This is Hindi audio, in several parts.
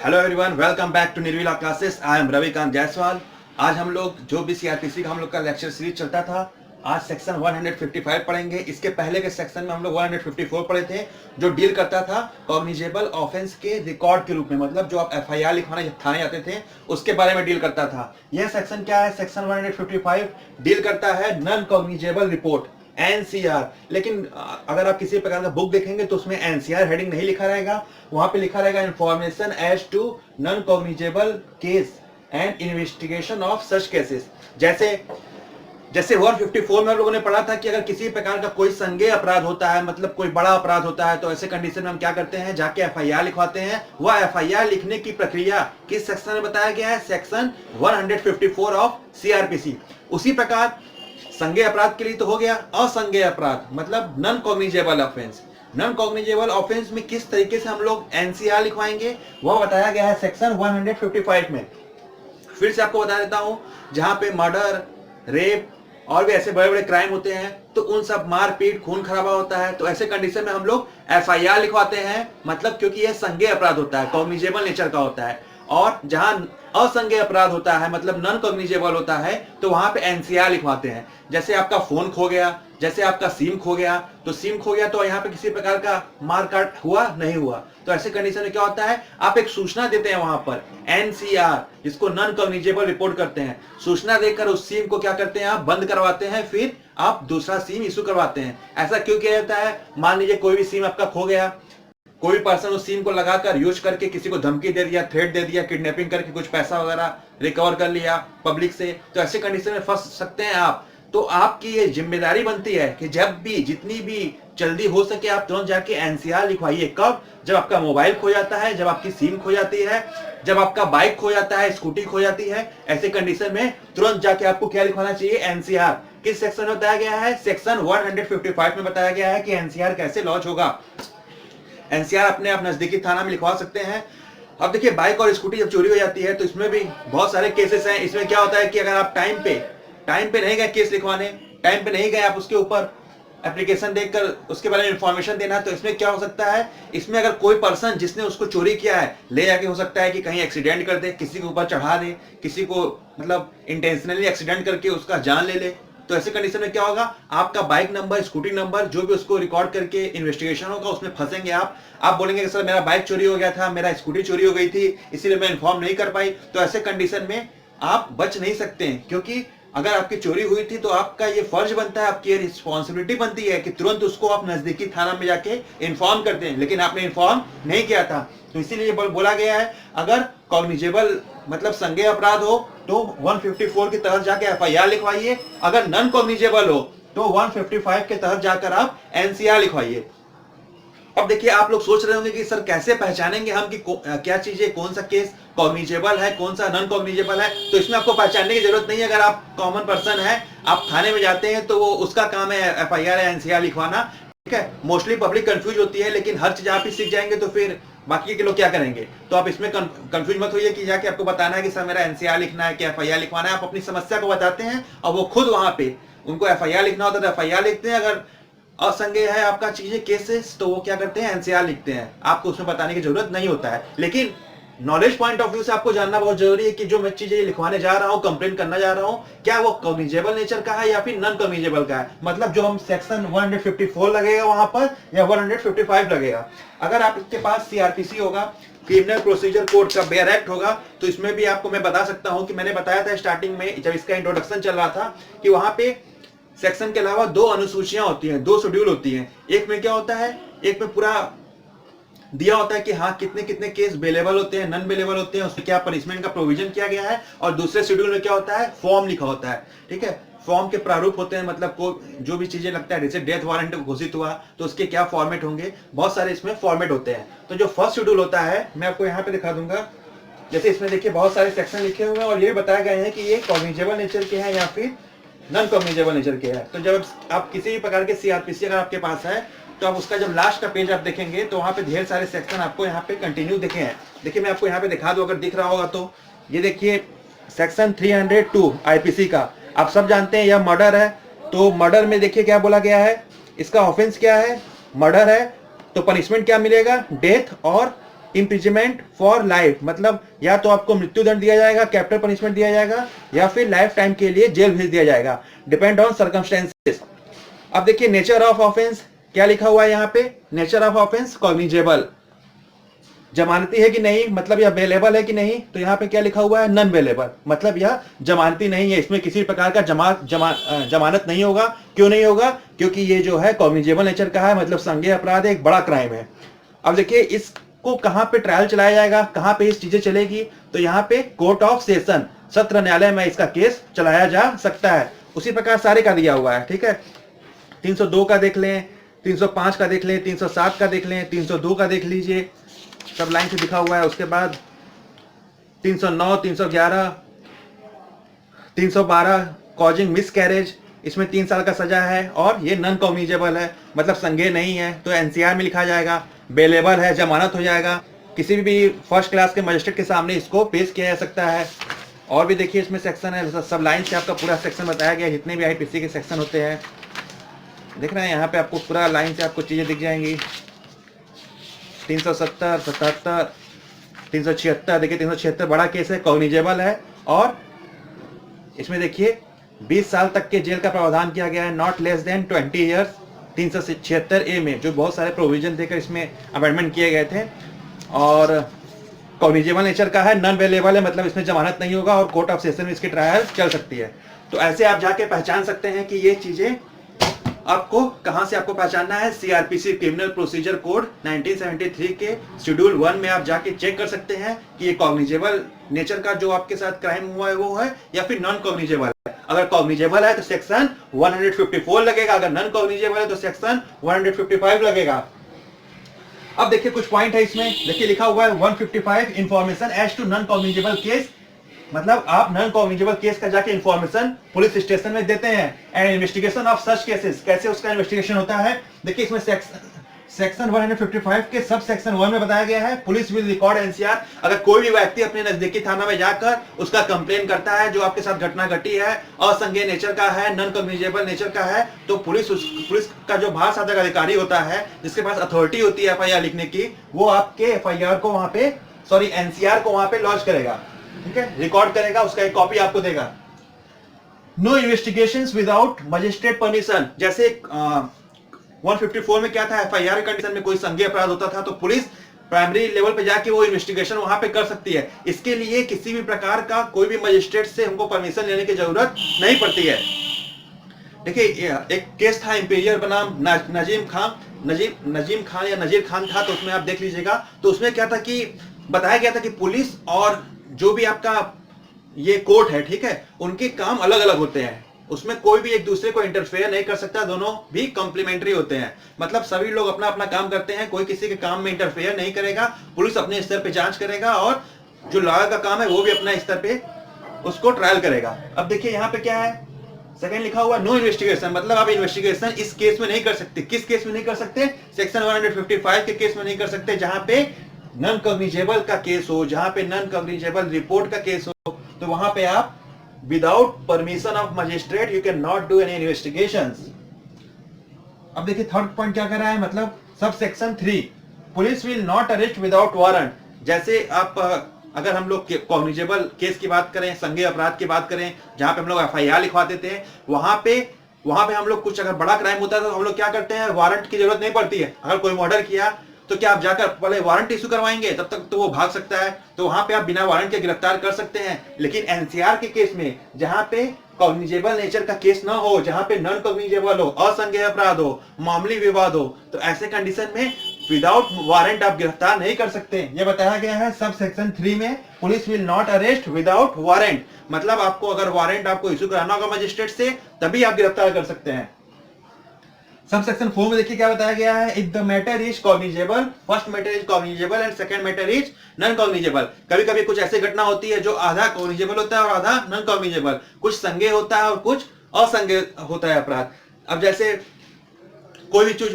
Hello everyone, welcome back to Nirvila classes. I am Ravikant Jaiswal. आज हम लोग जो भी सीआरपीसी का हम लोग का लेक्चर सीरीज चलता था, आज सेक्शन 155 पढ़ेंगे। इसके पहले के सेक्शन में हम लोग 154 पढ़े थे, जो डील करता था कॉग्निजेबल ऑफेंस के रिकॉर्ड के रूप में, मतलब जो आप एफआईआर लिखवाने थाने जाते थे उसके बारे में डील करता था। यह सेक्शन क्या है? सेक्शन 155 डील करता है नॉन कॉग्निजेबल रिपोर्ट, एनसीआर। लेकिन अगर आप किसी प्रकार का बुक देखेंगे तो उसमें एनसीआर हेडिंग नहीं लिखा रहेगा, वहां पे लिखा रहेगा information as to non cognizable case and investigation of such cases. जैसे 154 में हम लोगों ने पढ़ा था कि अगर किसी प्रकार का कोई संज्ञेय अपराध होता है, मतलब कोई बड़ा अपराध होता है, तो ऐसे कंडीशन में हम क्या करते हैं? जाके एफआईआर लिखवाते हैं। वह एफआईआर लिखने की प्रक्रिया किस सेक्शन में बताया गया है? Section 154 of CrPC. उसी प्रकार संज्ञेय अपराध के लिए तो हो गया। असंज्ञेय अपराध मतलब non cognizable offence. Non cognizable offence में किस तरीके से हम लोग एनसीआर लिखवाएंगे वह बताया गया है सेक्शन 155 में। फिर से आपको बता देता हूं, जहां पे मर्डर, रेप और भी ऐसे बड़े बड़े क्राइम होते हैं तो उन सब मारपीट, खून खराबा होता है, तो ऐसे कंडीशन में हम लोग एफआईआर लिखवाते हैं, मतलब क्योंकि यह संज्ञेय अपराध होता है, कॉग्निजेबल नेचर का होता है। और जहां असंज्ञेय अपराध होता है, मतलब नॉन कॉग्निजेबल होता है, तो वहां पे एनसीआर लिखवाते हैं। जैसे आपका फोन खो गया, जैसे आपका सिम खो गया, तो सिम खो गया तो यहाँ पे किसी प्रकार का मारकाट हुआ नहीं हुआ, तो ऐसे कंडीशन में क्या होता है? आप एक सूचना देते हैं वहां पर, एनसीआर, जिसको नॉन कॉग्निजेबल रिपोर्ट करते हैं। सूचना देकर उस सिम को क्या करते हैं? आप बंद करवाते हैं, फिर आप दूसरा सिम इशू करवाते हैं। ऐसा क्यों किया जाता है? मान लीजिए कोई भी सिम आपका खो गया, कोई पर्सन उस सिम को लगाकर यूज करके किसी को धमकी दे दिया, थ्रेट दे दिया, किडनैपिंग करके कुछ पैसा वगैरह रिकवर कर लिया पब्लिक से, तो ऐसे कंडीशन में फंस सकते हैं आप। तो आपकी ये जिम्मेदारी बनती है कि जब भी जितनी भी जल्दी हो सके आप तुरंत जाके एनसीआर लिखवाइए। कब? जब आपका मोबाइल खो जाता है, जब आपकी सिम खो जाती है, जब आपका बाइक खो जाता है, स्कूटी खो जाती है, ऐसे कंडीशन में तुरंत जाके आपको क्या लिखवाना चाहिए? एनसीआर। किस सेक्शन में बताया गया है? सेक्शन 155 में बताया गया है कि एनसीआर कैसे लॉन्च होगा। एनसीआर अपने आप नजदीकी थाना में लिखवा सकते हैं। अब देखिए, बाइक और स्कूटी जब चोरी हो जाती है तो इसमें भी बहुत सारे केसेस हैं। इसमें क्या होता है कि अगर आप टाइम पे नहीं गए केस लिखवाने, टाइम पे नहीं गए आप उसके ऊपर एप्लीकेशन देखकर उसके बारे में इंफॉर्मेशन देना, तो इसमें क्या हो सकता है? इसमें अगर कोई पर्सन जिसने उसको चोरी किया है ले जाके, हो सकता है कि कहीं एक्सीडेंट कर दे, किसी के ऊपर चढ़ा दे, किसी को मतलब इंटेंशनली एक्सीडेंट करके उसका जान ले ले, तो ऐसे कंडीशन में क्या होगा? आपका बाइक नंबर, स्कूटी नंबर जो भी उसको रिकॉर्ड करके इन्वेस्टिगेशन होगा उसमें फंसेंगे आप बोलेंगे कि सर मेरा बाइक चोरी हो गया था, मेरा स्कूटी चोरी हो गई थी, इसीलिए मैं इन्फॉर्म नहीं कर पाई। तो ऐसे कंडीशन में आप बच नहीं सकते हैं, क्योंकि अगर आपकी चोरी हुई थी तो आपका ये फर्ज बनता है, आपकी ये रिस्पॉन्सिबिलिटी बनती है कि तुरंत उसको आप नजदीकी थाना में जाके इन्फॉर्म करते हैं, लेकिन आपने इन्फॉर्म नहीं किया था। तो इसीलिए बोला गया है अगर कॉग्निजेबल मतलब संज्ञेय अपराध हो तो 154 के तहत जाके एफआईआर लिखवाइए, अगर नॉन कॉग्निजेबल हो तो 155 के तहत जाकर आप एनसीआर लिखवाइए। अब देखिए, आप लोग सोच रहे होंगे कि सर कैसे पहचानेंगे हम कि क्या चीजें, कौन सा केस कॉग्निजेबल है, कौन सा नॉन कॉग्निजेबल है? तो इसमें आपको पहचानने की जरूरत नहीं है। अगर आप कॉमन पर्सन है, आप थाने में जाते हैं तो वो उसका काम है एफआईआर या एनसीआर लिखवाना, ठीक है। मोस्टली पब्लिक कंफ्यूज होती है, लेकिन हर चीज आप ही सीख जाएंगे तो फिर बाकी के लोग क्या करेंगे? तो आप इसमें कंफ्यूज मत होइए कि जाके आपको बताना है कि सर मेरा एनसीआर लिखना है कि एफआईआर लिखवाना है। आप अपनी समस्या को बताते हैं और वो खुद वहां पे उनको एफआईआर लिखना होता है तो एफआईआर लिखते हैं। अगर असंज्ञेय है आपका चीजें, केसेस, तो वो क्या करते हैं? एनसीआर लिखते हैं। आपको उसमें बताने की जरूरत नहीं होता है, लेकिन नॉलेज पॉइंट ऑफ व्यू से आपको जानना बहुत जरूरी है कि जो मैं चीजें लिखवाने जा रहा हूँ, कंप्लेन करना जा रहा हूँ, क्या वो कॉग्निजेबल नेचर का है या फिर नॉन कॉग्निजेबल का है। मतलब जो हम सेक्शन 154 लगेगा वहां पर या 155 लगेगा। अगर आपके पास सीआरपीसी होगा, क्रिमिनल प्रोसीजर कोड का बेयर एक्ट होगा, तो इसमें भी आपको मैं बता सकता हूं कि मैंने बताया था स्टार्टिंग में जब इसका इंट्रोडक्शन चल रहा था कि वहां पे सेक्शन के अलावा 2 अनुसूचियां होती हैं, 2 शेड्यूल होती हैं। एक में क्या होता है? एक में पूरा दिया होता है कि हाँ कितने कितने केस बेलेबल होते हैं, नॉन बेलेबल होते हैं, उसमें क्या पनिशमेंट का प्रोविजन किया गया है। और दूसरे शेड्यूल में क्या होता है? फॉर्म लिखा होता है, ठीक है। फॉर्म के प्रारूप होते हैं, मतलब को जो भी चीजें लगता है, जैसे डेथ वारंट घोषित हुआ तो उसके क्या फॉर्मेट होंगे, बहुत सारे इसमें फॉर्मेट होते हैं। तो जो फर्स्ट शेड्यूल होता है मैं आपको यहाँ पे दिखा दूंगा। जैसे इसमें देखिए बहुत सारे सेक्शन लिखे हुए हैं और ये बताया गया है कि ये कॉग्निजेबल नेचर के हैं या फिर नॉन कॉग्निजेबल नेचर के है। तो जब आप किसी भी प्रकार के सीआरपीसी अगर आपके पास है तो आप उसका जब लास्ट का पेज आप देखेंगे तो वहां पे ढेर सारे सेक्शन आपको यहाँ पे कंटिन्यू दिखे हैं। देखिए मैं आपको यहाँ पे दिखा दूं, अगर दिख रहा होगा तो ये देखिए सेक्शन 302 आईपीसी का, आप सब जानते हैं यह मर्डर है। तो मर्डर में देखिए क्या बोला गया है, इसका ऑफेंस क्या है? मर्डर है, तो पनिशमेंट क्या मिलेगा? डेथ और इम्प्रिजमेंट फॉर लाइफ, मतलब या तो आपको मृत्युदंड दिया जाएगा, कैपिटल पनिशमेंट दिया जाएगा, या फिर लाइफ टाइम के लिए जेल भेज दिया जाएगा, डिपेंड ऑन सर्कमस्टेंसेस। अब देखिए नेचर ऑफ ऑफेंस क्या लिखा हुआ है यहाँ पे, नेचर ऑफ ऑफेंस कॉग्निजेबल, जमानती है कि नहीं, मतलब यह बेलेबल है कि नहीं, तो यहाँ पे क्या लिखा हुआ है, नॉन बेलेबल, मतलब यह जमानती नहीं है, इसमें किसी प्रकार का जमानत नहीं होगा। क्यों नहीं होगा, क्योंकि ये जो है कॉग्निजेबल नेचर का है, मतलब संज्ञेय अपराध है, एक बड़ा क्राइम है। अब देखिए इसको कहाँ पे ट्रायल चलाया जाएगा, कहाँ पे इस चीजें चलेगी, तो यहाँ पे कोर्ट ऑफ सेशन, सत्र न्यायालय में इसका केस चलाया जा सकता है। उसी प्रकार सारे का दिया हुआ है, ठीक है, 302 का देख लें, 305 का देख लें, 307 का देख लें, 302 का देख लीजिए, सब लाइन से लिखा हुआ है। उसके बाद 309, 311, 312 कॉजिंग मिस कैरेज, इसमें 3 साल का सजा है और ये नॉन कॉग्निजेबल है, मतलब संज्ञेय नहीं है, तो एनसीआर में लिखा जाएगा। बेलेबल है, जमानत हो जाएगा, किसी भी फर्स्ट क्लास के मजिस्ट्रेट के सामने इसको पेश किया जा सकता है। और भी देखिए इसमें सेक्शन है, सब लाइन से आपका पूरा सेक्शन बताया गया, जितने भी आईपीसी के सेक्शन होते हैं देख रहे हैं, यहाँ पे आपको पूरा लाइन से आपको चीजें दिख जाएंगी। 370, 77, 376, देखिए 376 बड़ा केस है, कॉग्निजेबल है, और इसमें देखिए 20 साल तक के जेल का प्रावधान किया गया है, not less than 20 years. 376A में जो बहुत सारे प्रोविजन देकर इसमें अमेंडमेंट किए गए थे, और कॉग्निजेबल नेचर का है, नॉन वेलेबल है, मतलब इसमें जमानत नहीं होगा, और कोर्ट ऑफ सेशन में इसकी ट्रायल चल सकती है। तो ऐसे आप जाके पहचान सकते हैं कि ये चीजें आपको कहां से आपको पहचानना है। सीआरपीसी क्रिमिनल प्रोसीजर कोड 1973 के शेड्यूल 1 में आप जाके चेक कर सकते हैं कि ये कॉग्निजेबल नेचर का जो आपके साथ क्राइम हुआ है वो है, या फिर नॉन कॉग्निजेबल है। अगर कॉग्निजेबल है तो सेक्शन 154 लगेगा, अगर नॉन कॉग्निजेबल है तो सेक्शन 155 लगेगा। अब देखिए कुछ पॉइंट है इसमें, देखिए लिखा हुआ है 155 information as to non cognizable case, मतलब आप नॉन कॉग्निजेबल केस का जाके इंफॉर्मेशन पुलिस स्टेशन में देते हैं। And investigation of such cases, कैसे उसका इन्वेस्टिगेशन होता है, देखिए इसमें सेक्शन 155 के सब सेक्शन 1 में बताया गया है, पुलिस विल रिकॉर्ड एनसीआर। अगर कोई भी व्यक्ति अपने नजदीकी थाना में जाकर उसका कंप्लेन करता है, जो आपके साथ घटना घटी है, असंज्ञेय नेचर का है, नॉन कॉग्निजेबल नेचर का है, तो पुलिस का जो भार साधक अधिकारी होता है, जिसके पास अथॉरिटी होती है एफआईआर लिखने की, वो आपके एफआईआर को वहां पे, सॉरी एनसीआर को वहां पे लॉन्च करेगा, ठीक है, रिकॉर्ड करेगा, उसका एक कॉपी आपको देगा। No investigations without magistrate permission, जैसे 154 में क्या था, एफआईआर कंडीशन में कोई संज्ञेय अपराध होता था तो पुलिस प्राइमरी लेवल पे जाके वो इन्वेस्टिगेशन वहां पे कर सकती है। इसके लिए किसी भी प्रकार का कोई भी मजिस्ट्रेट से हमको परमिशन लेने की जरूरत नहीं पड़ती है। देखिए एक केस था इंपीरियर बनाम नजीम खान या नजीर खान था, तो उसमें आप देख लीजिएगा। तो उसमें क्या था कि बताया गया था कि पुलिस और जो भी आपका ये कोर्ट है, ठीक है, उनके काम अलग अलग होते हैं, उसमें कोई भी एक दूसरे को इंटरफेयर नहीं कर सकता, दोनों भी कॉम्प्लीमेंट्री होते हैं, मतलब सभी लोग अपना अपना काम करते हैं, कोई किसी के काम में इंटरफेयर नहीं करेगा, पुलिस अपने स्तर पे जांच करेगा और जो लॉयर का काम है वो भी अपना स्तर पे उसको ट्रायल करेगा। अब देखिए यहाँ पे क्या है, सेकंड लिखा हुआ नो इन्वेस्टिगेशन, मतलब आप इन्वेस्टिगेशन इस केस में नहीं कर सकते। किस केस में नहीं कर सकते, सेक्शन 155 के केस में नहीं कर सकते, जहां पे नॉन कॉग्निजेबल का केस हो, जहां पे नॉन कॉग्निजेबल रिपोर्ट का केस हो, तो वहां पे आप without permission of magistrate you can not do any investigations. अब देखिए थर्ड पॉइंट क्या कर रहा है, मतलब sub section 3 police will not arrest without warrant. जैसे आप अगर हम लोग कॉग्निजेबल केस की बात करें, संज्ञेय अपराध की बात करें, जहां पे हम लोग एफआईआर लिखवा देते हैं, वहां पे हम लोग कुछ अगर बड़ा क्राइम होता है तो हम लोग क्या करते हैं, वारंट की जरूरत नहीं पड़ती है। अगर कोई मर्डर किया तो क्या आप जाकर पहले वारंट इशू करवाएंगे, तब तक तो वो भाग सकता है, तो वहां पे आप बिना वारंट के गिरफ्तार कर सकते हैं। लेकिन एनसीआर के केस में जहां पे कॉग्निजेबल नेचर का केस ना हो, जहां पे नॉन कॉग्निजेबल हो, असंज्ञेय अपराध हो, मामूली विवाद हो, तो ऐसे कंडीशन में विदाउट वारंट आप गिरफ्तार नहीं कर सकते। ये बताया गया है सब सेक्शन 3 में, police will not arrest without warrant, मतलब आपको अगर वारंट आपको इशू कराना होगा मजिस्ट्रेट से, तभी आप गिरफ्तार कर सकते हैं। सब सेक्शन 4 में देखिए क्या बताया गया है, if the matter is cognizable, first matter is cognizable and second matter is non cognizable. कभी कभी कुछ ऐसी घटना होती है जो आधा कॉग्निजेबल होता है और आधा नॉन कॉग्निजेबल, कुछ संज्ञेय होता है और कुछ असंज्ञेय होता है अपराध। अब जैसे कोई भी चीज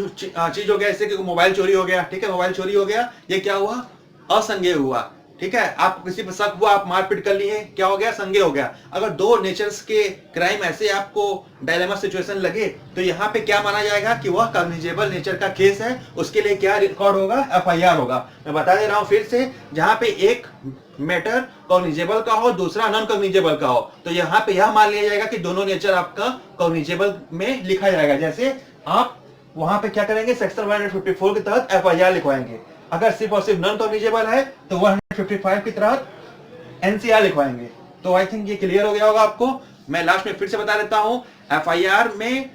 हो गया, जैसे कि मोबाइल चोरी हो गया, ठीक है, मोबाइल चोरी हो गया, ये क्या हुआ, असंज्ञेय हुआ, ठीक है, आप किसी पर शक हुआ, आप मारपीट कर लिए, क्या हो गया, संज्ञेय हो गया। अगर दो नेचर्स के क्राइम ऐसे आपको डायलेमा सिचुएशन लगे तो यहाँ पे क्या माना जाएगा कि वह कॉग्निजेबल नेचर का केस है, उसके लिए क्या रिकॉर्ड होगा, एफआईआर होगा। मैं बता दे रहा हूं फिर से, जहां पे एक मैटर कॉग्निजेबल का हो, दूसरा नॉन कॉग्निजेबल का हो, तो यहाँ पे यह मान लिया जाएगा कि दोनों नेचर आपका कॉग्निजेबल में लिखा जाएगा। जैसे आप वहां पे क्या करेंगे, सेक्शन 154 के तहत एफआईआर लिखवाएंगे। अगर सिर्फ और सिर्फ नॉन कॉग्निजेबल है तो 155 की तहत एनसीआर लिखवाएंगे। तो आई थिंक ये क्लियर हो गया होगा आपको। मैं लास्ट में फिर से बता देता हूं, एफआईआर में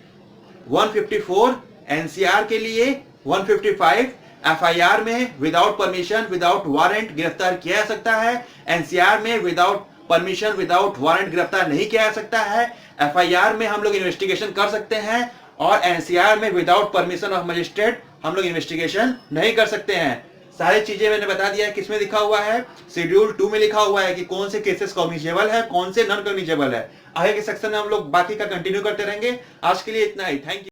154, एनसीआर के लिए 155। एफआईआर में विदाउट परमिशन, विदाउट वारंट गिरफ्तार किया जा सकता है। एनसीआर में विदाउट परमिशन, विदाउट वारंट गिरफ्तार नहीं किया जा सकता है। एफआईआर में हम लोग इन्वेस्टिगेशन कर सकते हैं और एनसीआर में विदाउट परमिशन ऑफ मजिस्ट्रेट हम लोग इन्वेस्टिगेशन नहीं कर सकते हैं। सारी चीजें मैंने बता दिया है, किसमें लिखा हुआ है, शेड्यूल 2 में लिखा हुआ है कि कौन से केसेस कॉग्निजेबल है, कौन से नॉन कॉग्निजेबल है। आगे के सेक्शन में हम लोग बाकी का कंटिन्यू करते रहेंगे। आज के लिए इतना ही, थैंक यू।